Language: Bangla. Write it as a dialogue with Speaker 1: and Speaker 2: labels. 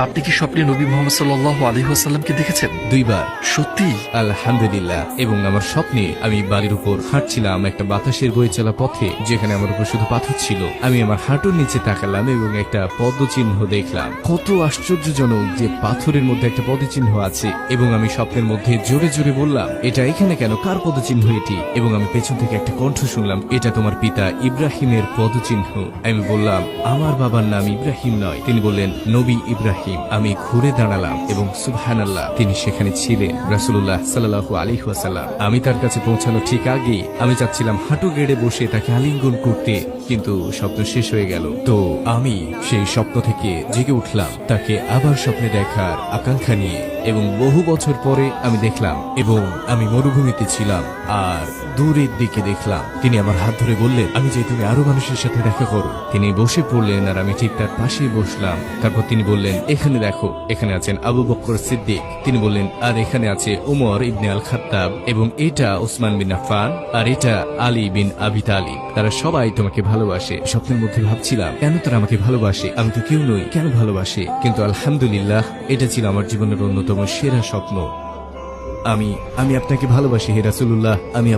Speaker 1: আপনি কি স্বপ্নে নবী মুহাম্মদ সাল্লাল্লাহু আলাইহি ওয়াসাল্লামকে দেখেছেন?
Speaker 2: 2 বার।
Speaker 1: সত্যি?
Speaker 2: আলহামদুলিল্লাহ। এবং আমার স্বপ্নে আমি বাড়ির উপর হাঁটছিলাম একটা বাতাসের বয়ে চলা পথে, যেখানে আমার উপর শুধু পাথর ছিল। আমি আমার হাঁটুর নিচে তাকালাম এবং একটা পদচিহ্ন দেখলাম। কত আশ্চর্যজনক যে পাথরের মধ্যে একটা পদচিহ্ন আছে। এবং আমি স্বপ্নের মধ্যে জোরে জোরে বললাম, এটা এখানে কেন? কার পদচিহ্ন এটি? এবং আমি পেছন থেকে একটা কণ্ঠ শুনলাম, এটা তোমার পিতা ইব্রাহিমের পদচিহ্ন। আমি বললাম, আমার বাবার নাম ইব্রাহিম নয়। তিনি বললেন, নবী ইব্রাহিম। আমি ঘুরে দাঁড়ালাম এবং সুবহানাল্লাহ, তিনি সেখানে ছিলেন, রাসূলুল্লাহ সাল্লাল্লাহু আলাইহি ওয়াসাল্লাম। আমি তার কাছে পৌঁছানো ঠিক আগে আমি চাচ্ছিলাম হাঁটু গেড়ে বসে তাকে আলিঙ্গন করতে, কিন্তু স্বপ্ন শেষ হয়ে গেল। তো আমি সেই স্বপ্ন থেকে জেগে উঠলাম তাকে আবার স্বপ্নে দেখার আকাঙ্ক্ষা নিয়ে। এবং বহু বছর পরে আমি দেখলাম, এবং আমি মরুভূমিতে ছিলাম আর দূরের দিকে দেখলাম তিনি আমার হাত ধরে বললেন, আমি চাই তুমি আরো মানুষের সাথে দেখা করো। তিনি বসে পড়লেন আর আমি ঠিক তার পাশেই বসলাম। তারপর তিনি বললেন, এখানে দেখো, এখানে আছেন আবু বকর সিদ্দিক। তিনি বললেন, আর এখানে আছে উমর ইবনে আল খাত্তাব, এবং এটা ওসমান বিন আফফান, আর এটা আলী বিন আবি তালিব। তারা সবাই তোমাকে ভালোবাসে। স্বপ্নের মধ্যে ভাবছিলাম, কেন তারা আমাকে ভালোবাসে? আমি তো কেউ নই, কেন ভালোবাসে? কিন্তু আলহামদুলিল্লাহ, এটা ছিল আমার জীবনের অন্যতম সেরা স্বপ্ন। আমি আপনাকে ভালোবাসি হে রাসূলুল্লাহ। আমি